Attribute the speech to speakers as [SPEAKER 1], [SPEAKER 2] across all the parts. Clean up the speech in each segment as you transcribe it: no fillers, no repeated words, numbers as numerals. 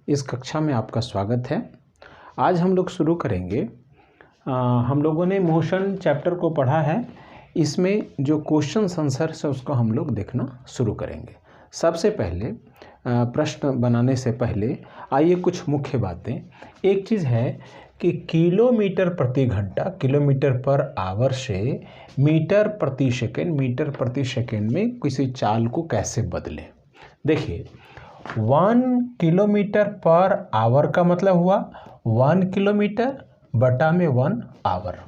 [SPEAKER 1] इस कक्षा में आपका स्वागत है। आज हम लोग शुरू करेंगे। हम लोगों ने मोशन चैप्टर को पढ़ा है। इसमें जो क्वेश्चन आंसर्स है उसको हम लोग देखना शुरू करेंगे। सबसे पहले प्रश्न बनाने से पहले आइए कुछ मुख्य बातें। एक चीज़ है कि किलोमीटर प्रति घंटा, किलोमीटर पर आवर से मीटर प्रति सेकेंड में किसी चाल को कैसे बदलें। देखिए 1 किलोमीटर पर आवर का मतलब हुआ 1 किलोमीटर बटा में 1 आवर।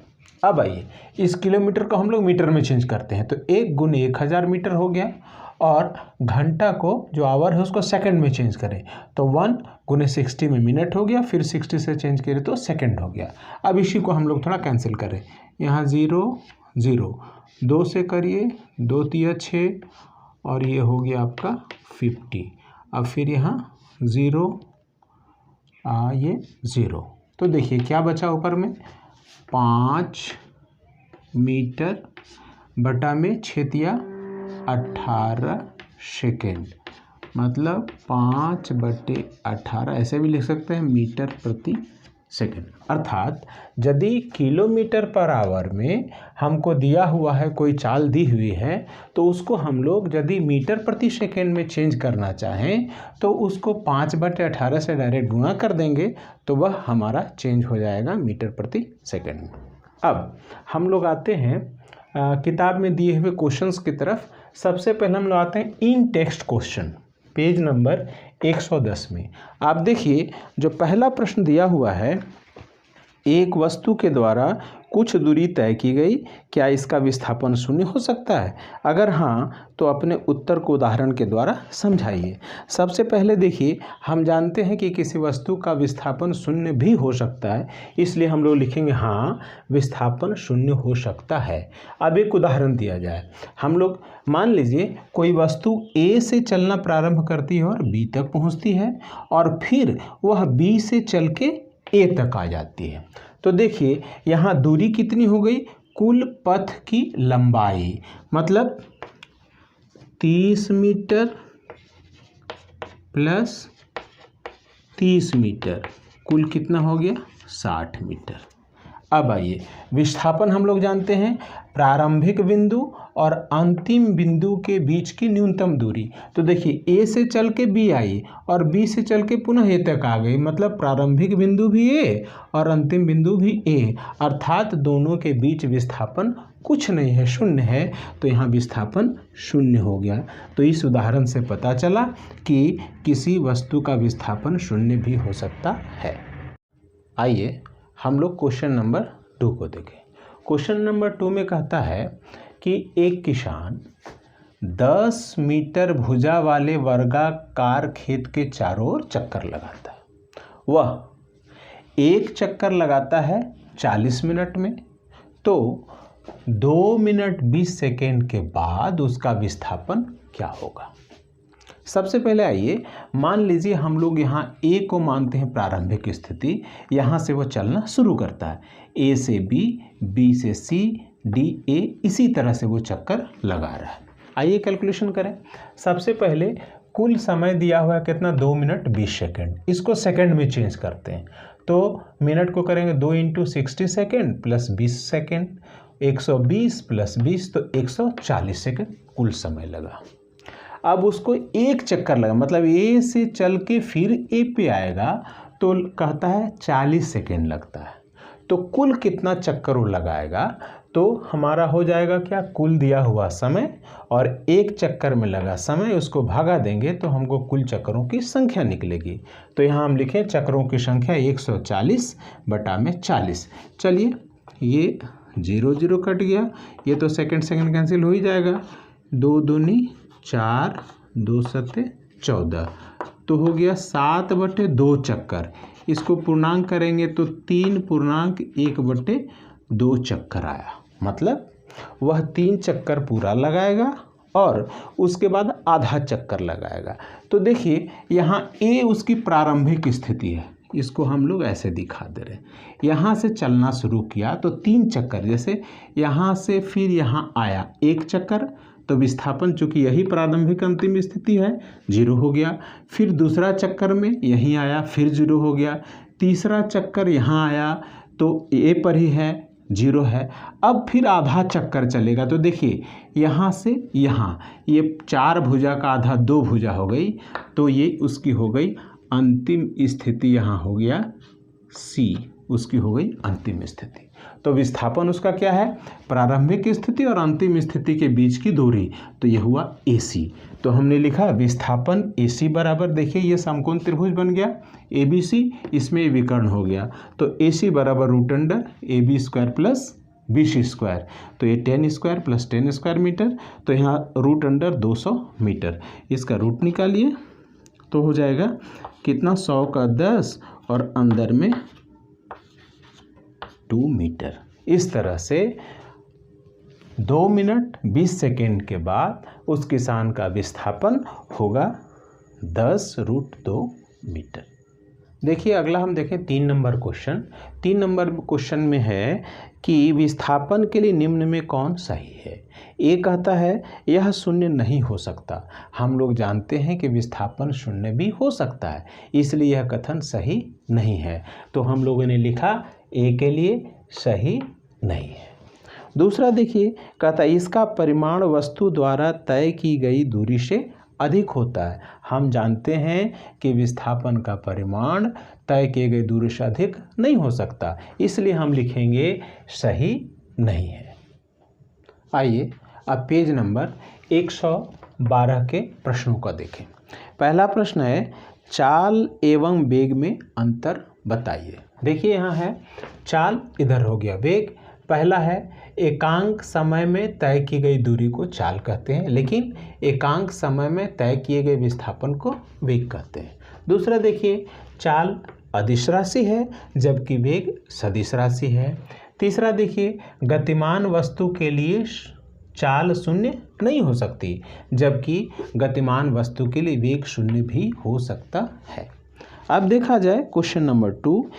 [SPEAKER 1] अब आइए इस किलोमीटर को हम लोग मीटर में चेंज करते हैं, तो 1 गुने 1000 मीटर हो गया, और घंटा को जो आवर है उसको सेकंड में चेंज करें तो 1 गुने 60 में मिनट हो गया, फिर 60 से चेंज करें तो सेकंड हो गया। अब इसी को हम लोग थोड़ा कैंसिल करें, यहाँ 0 0 2 से करिए, 2 तिया 6 और ये हो गया आपका 50। अब फिर यहाँ 0 ये 0, तो देखिए क्या बचा ऊपर में 5 मीटर बटा में 6 तिया 18 सेकेंड, मतलब 5/18 ऐसे भी लिख सकते हैं मीटर प्रति सेकेंड। अर्थात यदि किलोमीटर पर आवर में हमको दिया हुआ है, कोई चाल दी हुई है, तो उसको हम लोग यदि मीटर प्रति सेकेंड में चेंज करना चाहें तो उसको 5/18 से डायरेक्ट गुणा कर देंगे तो वह हमारा चेंज हो जाएगा मीटर प्रति सेकेंड में। अब हम लोग आते हैं किताब में दिए हुए क्वेश्चंस की तरफ। सबसे पहले हम लोग आते हैं इन टेक्स्ट क्वेश्चन, पेज नंबर 110 में। आप देखिए जो पहला प्रश्न दिया हुआ है, एक वस्तु के द्वारा कुछ दूरी तय की गई, क्या इसका विस्थापन 0 हो सकता है? अगर हाँ तो अपने उत्तर को उदाहरण के द्वारा समझाइए। सबसे पहले देखिए हम जानते हैं कि किसी वस्तु का विस्थापन 0 भी हो सकता है, इसलिए हम लोग लिखेंगे हाँ विस्थापन 0 हो सकता है। अब एक उदाहरण दिया जाए, हम लोग मान लीजिए कोई वस्तु A से चलना प्रारंभ करती है और B तक पहुंचती है, और फिर वह B से चल के A तक आ जाती है। तो देखिए यहाँ दूरी कितनी हो गई, कुल पथ की लंबाई मतलब 30 मीटर प्लस 30 मीटर, कुल कितना हो गया 60 मीटर। अब आइए विस्थापन हम लोग जानते हैं प्रारंभिक बिंदु और अंतिम बिंदु के बीच की न्यूनतम दूरी। तो देखिए A से चल के B आई और B से चल के पुनः A तक आ गई, मतलब प्रारंभिक बिंदु भी A और अंतिम बिंदु भी A, अर्थात दोनों के बीच विस्थापन कुछ नहीं है, 0 है, तो यहाँ विस्थापन 0 हो गया। तो इस उदाहरण से पता चला कि किसी वस्तु का विस्थापन 0 भी हो सकता है। आइए हम लोग क्वेश्चन नंबर 2 को देखें। क्वेश्चन नंबर 2 में कहता है कि एक किसान 10 मीटर भुजा वाले वर्गाकार खेत के चारों ओर चक्कर लगाता है। वह एक चक्कर लगाता है 40 मिनट में, तो 2 मिनट 20 सेकेंड के बाद उसका विस्थापन क्या होगा? सबसे पहले आइए मान लीजिए हम लोग यहाँ A को मानते हैं प्रारंभिक स्थिति, यहाँ से वो चलना शुरू करता है, A से B, B से C, D A, इसी तरह से वो चक्कर लगा रहा है। आइए कैलकुलेशन करें। सबसे पहले कुल समय दिया हुआ है कितना, 2 मिनट 20 सेकेंड, इसको सेकेंड में चेंज करते हैं, तो मिनट को करेंगे 2 × 60 सेकेंड प्लस 20 सेकेंड, 120 प्लस 20 तो 140 सेकेंड कुल समय लगा। अब उसको एक चक्कर लगा, मतलब A से चल के फिर A पे आएगा, तो कहता है 40 सेकेंड लगता है। तो कुल कितना चक्कर वो लगाएगा, तो हमारा हो जाएगा क्या, कुल दिया हुआ समय और एक चक्कर में लगा समय, उसको भागा देंगे तो हमको कुल चक्करों की संख्या निकलेगी। तो यहाँ हम लिखें चक्करों की संख्या 140 बटा में 40। चलिए ये 0 0 कट गया, ये तो सेकेंड कैंसिल हो ही जाएगा, 2 दूनी 4, 2 सत्ते 14, तो हो गया 7/2 चक्कर। इसको पूर्णांक करेंगे तो 3.1/2 चक्कर आया, मतलब वह 3 चक्कर पूरा लगाएगा और उसके बाद आधा चक्कर लगाएगा। तो देखिए यहाँ A उसकी प्रारंभिक स्थिति है, इसको हम लोग ऐसे दिखा दे रहे हैं। यहाँ से चलना शुरू किया तो 3 चक्कर, जैसे यहाँ से फिर यहाँ आया 1 चक्कर, तो विस्थापन चूंकि यही प्रारंभिक अंतिम स्थिति है 0 हो गया। फिर दूसरा चक्कर में यहीं आया, फिर 0 हो गया। तीसरा चक्कर यहाँ आया तो ए पर ही है, 0 है। अब फिर आधा चक्कर चलेगा तो देखिए यहाँ से यहाँ ये 4 भुजा का आधा 2 भुजा हो गई, तो ये उसकी हो गई अंतिम स्थिति, यहाँ हो गया सी, उसकी हो गई अंतिम स्थिति। तो विस्थापन उसका क्या है, प्रारंभिक स्थिति और अंतिम स्थिति के बीच की दूरी, तो यह हुआ AC। तो हमने लिखा विस्थापन AC बराबर, देखिए ये समकोण त्रिभुज बन गया ABC, इसमें विकर्ण हो गया, तो AC बराबर √AB² प्लस BC², तो ये 10² प्लस 10² मीटर, तो यहाँ √200 मीटर, इसका रूट निकालिए तो हो जाएगा कितना, 100 का 10 और अंदर में 2 मीटर। इस तरह से 2 मिनट 20 सेकेंड के बाद उस किसान का विस्थापन होगा 10√2 मीटर। देखिए अगला हम देखें 3 नंबर क्वेश्चन। 3 नंबर क्वेश्चन में है कि विस्थापन के लिए निम्न में कौन सही है। ए कहता है यह शून्य नहीं हो सकता। हम लोग जानते हैं कि विस्थापन शून्य भी हो सकता है, इसलिए यह कथन सही नहीं है। तो हम लोगों ने लिखा ए के लिए सही नहीं है। दूसरा देखिए, कहता है इसका परिमाण वस्तु द्वारा तय की गई दूरी से अधिक होता है। हम जानते हैं कि विस्थापन का परिमाण तय किए गई दूरी से अधिक नहीं हो सकता, इसलिए हम लिखेंगे सही नहीं है। आइए अब पेज नंबर 112 के प्रश्नों को देखें। पहला प्रश्न है चाल एवं वेग में अंतर बताइए। देखिए यहाँ है चाल, इधर हो गया वेग। पहला है एकांक समय में तय की गई दूरी को चाल कहते हैं, लेकिन एकांक समय में तय किए गए विस्थापन को वेग कहते हैं। दूसरा देखिए चाल अदिश राशि है जबकि वेग सदिश राशि है। तीसरा देखिए गतिमान वस्तु के लिए चाल शून्य नहीं हो सकती, जबकि गतिमान वस्तु के लिए वेग शून्य भी हो सकता है। अब देखा जाए क्वेश्चन नंबर 2,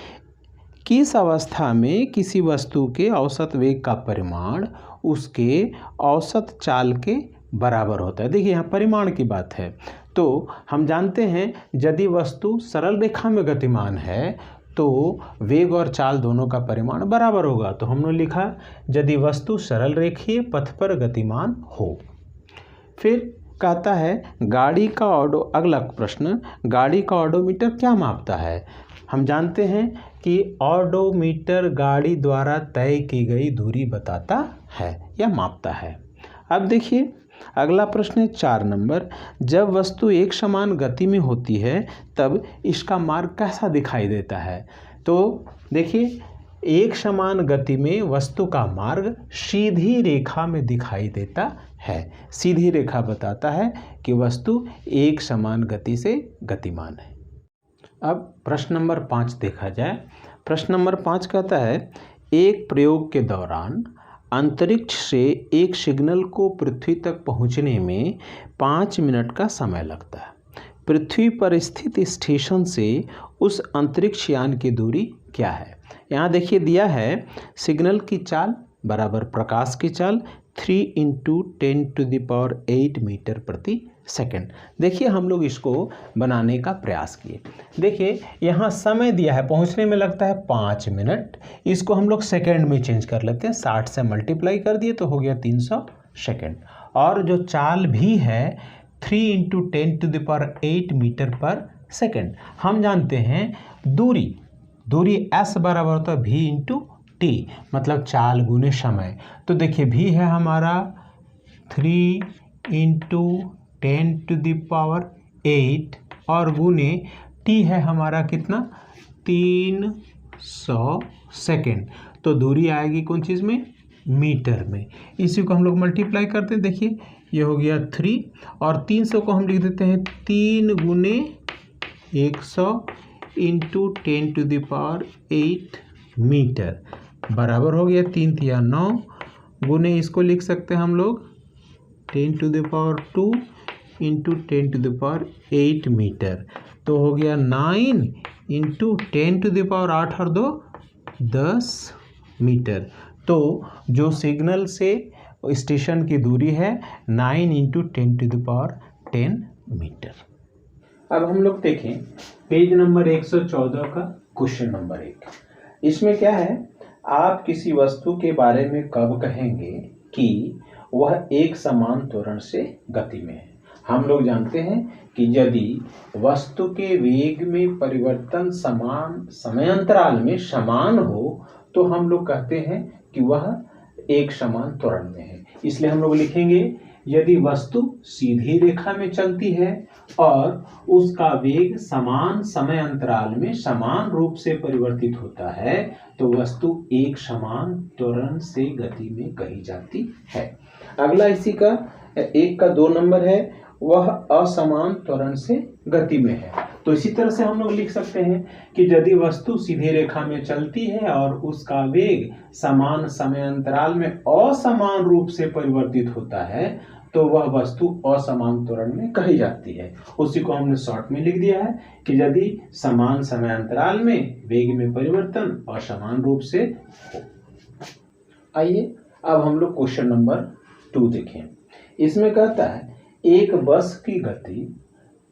[SPEAKER 1] किस अवस्था में किसी वस्तु के औसत वेग का परिमाण उसके औसत चाल के बराबर होता है। देखिए यहाँ परिमाण की बात है, तो हम जानते हैं यदि वस्तु सरल रेखा में गतिमान है तो वेग और चाल दोनों का परिमाण बराबर होगा। तो हमने लिखा यदि वस्तु सरल रेखीय पथ पर गतिमान हो। फिर कहता है गाड़ी का अगला प्रश्न, गाड़ी का ऑडोमीटर क्या मापता है। हम जानते हैं कि ऑडोमीटर गाड़ी द्वारा तय की गई दूरी बताता है या मापता है। अब देखिए अगला प्रश्न है 4 नंबर, जब वस्तु एक समान गति में होती है तब इसका मार्ग कैसा दिखाई देता है। तो देखिए एक समान गति में वस्तु का मार्ग सीधी रेखा में दिखाई देता है। सीधी रेखा बताता है कि वस्तु एक समान गति से गतिमान है। अब प्रश्न नंबर 5 देखा जाए। प्रश्न नंबर 5 कहता है एक प्रयोग के दौरान अंतरिक्ष से एक सिग्नल को पृथ्वी तक पहुंचने में 5 मिनट का समय लगता है। पृथ्वी पर स्थित स्टेशन से उस अंतरिक्ष यान की दूरी क्या है। यहाँ देखिए दिया है सिग्नल की चाल बराबर प्रकाश की चाल 3 × 10⁸ मीटर प्रति सेकेंड। देखिए हम लोग इसको बनाने का प्रयास किए। देखिए यहाँ समय दिया है, पहुँचने में लगता है 5 मिनट, इसको हम लोग सेकेंड में चेंज कर लेते हैं, 60 से मल्टीप्लाई कर दिए तो हो गया 300 सेकेंड। और जो चाल भी है 3 × 10⁸ मीटर पर सेकेंड। हम जानते हैं दूरी S बराबर होता है V × T, मतलब चाल गुने समय। तो देखिए V है हमारा 3 × 10⁸ और गुने T है हमारा कितना 300 सेकेंड। तो दूरी आएगी कौन चीज़ में, मीटर में। इसी को हम लोग मल्टीप्लाई करते हैं, देखिए ये हो गया 3 और 300 को हम लिख देते हैं 3 × 100 × 10⁸ मीटर बराबर हो गया 3 × 3 = 9 गुने इसको लिख सकते हैं हम लोग 10⁻² × 10⁸ मीटर। तो हो गया 9 × 10⁸ और 2 10 मीटर। तो जो सिग्नल से स्टेशन की दूरी है 9 × 10⁻10 मीटर। अब हम लोग देखें पेज नंबर 114 का क्वेश्चन नंबर 1। इसमें क्या है, आप किसी वस्तु के बारे में कब कहेंगे कि वह एक समान त्वरण से गति में है। हम लोग जानते हैं कि यदि वस्तु के वेग में परिवर्तन समान समयांतराल में समान हो तो हम लोग कहते हैं कि वह एक समान त्वरण में है। इसलिए हम लोग लिखेंगे यदि वस्तु सीधी रेखा में चलती है और उसका वेग समान समय अंतराल में समान रूप से परिवर्तित होता है तो वस्तु एक समान त्वरण से गति में कही जाती है। अगला इसी का 1 का 2 नंबर है, वह असमान त्वरण से गति में है। तो इसी तरह से हम लोग लिख सकते हैं कि यदि वस्तु सीधी रेखा में चलती है और उसका वेग समान समय अंतराल में असमान रूप से परिवर्तित होता है तो वह वस्तु असमान त्वरण में कही जाती है। उसी को हमने शॉर्ट में लिख दिया है कि यदि समान समय अंतराल में वेग में परिवर्तन असमान रूप से हो। आइए अब हम लोग क्वेश्चन नंबर 2 देखें। इसमें कहता है एक बस की गति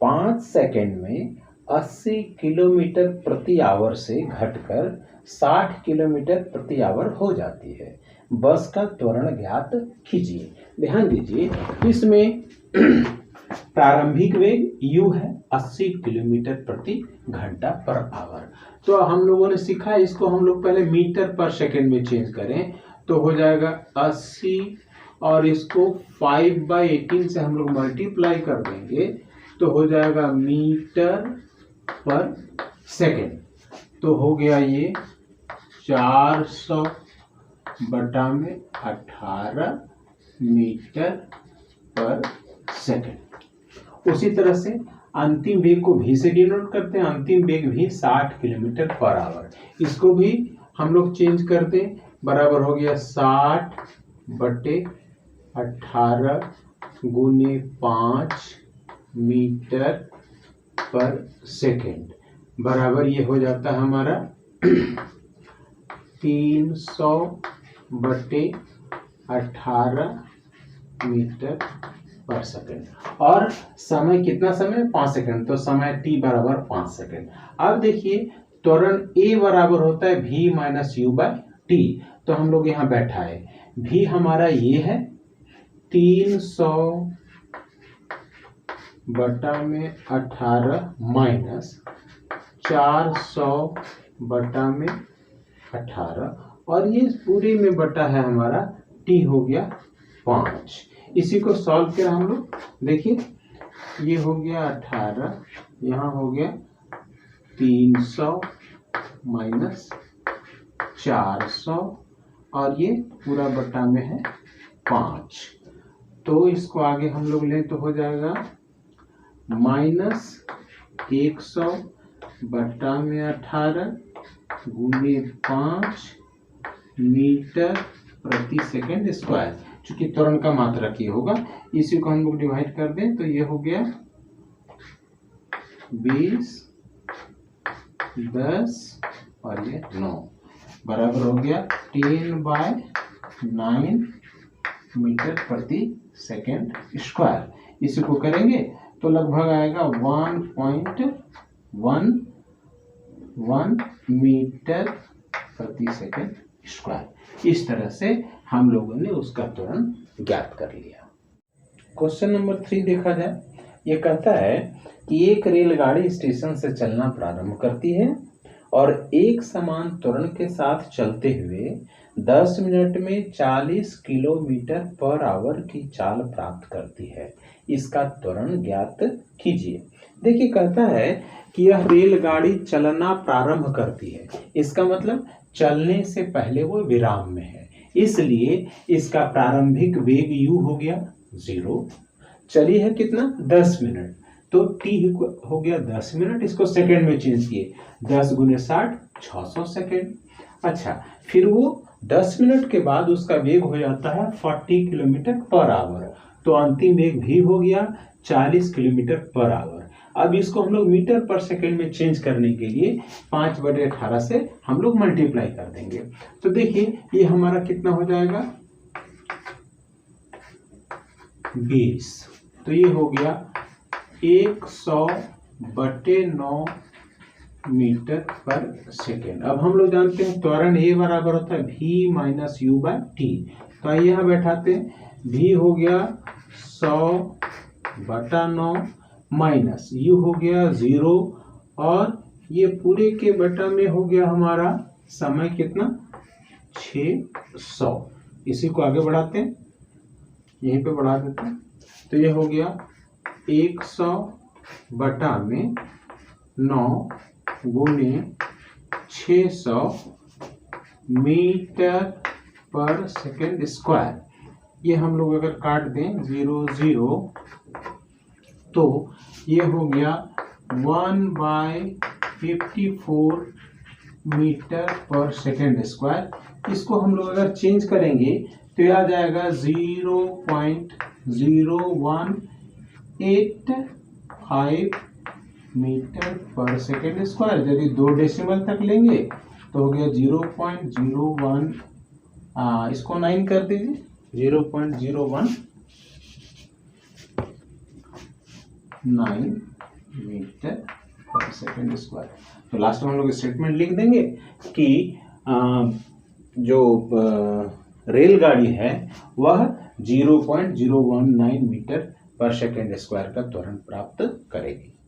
[SPEAKER 1] 5 सेकंड में 80 किलोमीटर प्रति आवर से घटकर 60 किलोमीटर प्रति आवर हो जाती है। बस का त्वरण ज्ञात कीजिए। ध्यान दीजिए, इसमें प्रारंभिक वेग u है 80 किलोमीटर प्रति घंटा पर आवर। तो हम लोगों ने सीखा है, इसको हम लोग पहले मीटर पर सेकंड में चेंज करें तो हो जाएगा 80 और इसको 5/18 से हम लोग मल्टीप्लाई कर देंगे तो हो जाएगा मीटर पर सेकंड। तो हो गया ये 400/18 मीटर पर सेकंड। उसी तरह से अंतिम वेग को v से डिनोट करते हैं। अंतिम वेग भी 60 किलोमीटर पर आवर। इसको भी हम लोग चेंज कर दें, बराबर हो गया 60/18 गुने 5 मीटर पर सेकेंड, बराबर ये हो जाता है हमारा 300/18 मीटर पर सेकेंड। और समय कितना, समय 5 सेकेंड, तो समय t बराबर 5 सेकेंड। अब देखिए त्वरण a बराबर होता है v - u/t। तो हम लोग यहाँ बैठा है, v हमारा ये है 300/18 माइनस 400/18 और ये पूरे में बटा है हमारा t हो गया 5। इसी को सॉल्व किया हम लोग, देखिए ये हो गया 18, यहाँ हो गया 300 माइनस 400 और ये पूरा बटा में है 5। तो इसको आगे हम लोग लें तो हो जाएगा -100/18 गुने 5 मीटर प्रति सेकंड स्क्वायर। चूंकि त्वरण का मात्रक ये होगा, इसी को हम लोग डिवाइड कर दें तो ये हो गया 20, 10 और ये 9, बराबर हो गया 10/9 मीटर प्रति सेकंड स्क्वायर। इसी को करेंगे तो लगभग आएगा 1.11 मीटर प्रति सेकंड स्क्वायर। इस तरह से हम लोगों ने उसका त्वरण ज्ञात कर लिया। क्वेश्चन नंबर 3 देखा जाए, ये कहता है कि एक रेलगाड़ी स्टेशन से चलना प्रारंभ करती है और एक समान त्वरण के साथ चलते हुए 10 मिनट में 40 किलोमीटर पर आवर की चाल प्राप्त करती है। इसका त्वरण ज्ञात कीजिए। देखिए कहता है कि यह रेलगाड़ी चलना प्रारंभ करती है, इसका मतलब चलने से पहले वो विराम में है, इसलिए इसका प्रारंभिक वेग u हो गया 0। चली है कितना, 10 मिनट, तो t हो गया 10 मिनट। इसको सेकंड में चेंज किए, 10 गुने 60 600 सेकंड। अच्छा, फिर वो 10 मिनट के बाद उसका वेग हो जाता है 40 किलोमीटर पर आवर, तो अंतिम वेग भी हो गया 40 किलोमीटर पर आवर। अब इसको हम लोग मीटर पर सेकंड में चेंज करने के लिए 5/18 से हम लोग मल्टीप्लाई कर देंगे। तो देखिए ये हमारा कितना हो जाएगा 20। तो ये हो गया 100/9 मीटर पर सेकेंड। अब हम लोग जानते हैं त्वरण A बराबर होता है V minus U by T. तो आइए यहाँ बैठाते हैं, V हो गया 100/9 माइनस U हो गया 0, और ये पूरे के बटा में हो गया हमारा समय कितना 600। इसी को आगे बढ़ाते हैं, यहीं पे बढ़ा देते हैं। तो ये हो गया 100/9 गुने 600 मीटर पर सेकेंड स्क्वायर। ये हम लोग अगर काट दें 0 0, तो ये हो गया 1/54 मीटर पर सेकेंड स्क्वायर। इसको हम लोग अगर चेंज करेंगे तो यह आ जाएगा 0.0185 मीटर पर सेकेंड स्क्वायर। यदि 2 डेसिमल तक लेंगे तो हो गया 0.01, इसको 9 कर दीजिए, 0.019 मीटर पर सेकेंड स्क्वायर। तो लास्ट में हम लोग स्टेटमेंट लिख देंगे कि जो रेलगाड़ी है वह 0.019 मीटर पर सेकेंड स्क्वायर का त्वरण प्राप्त करेगी।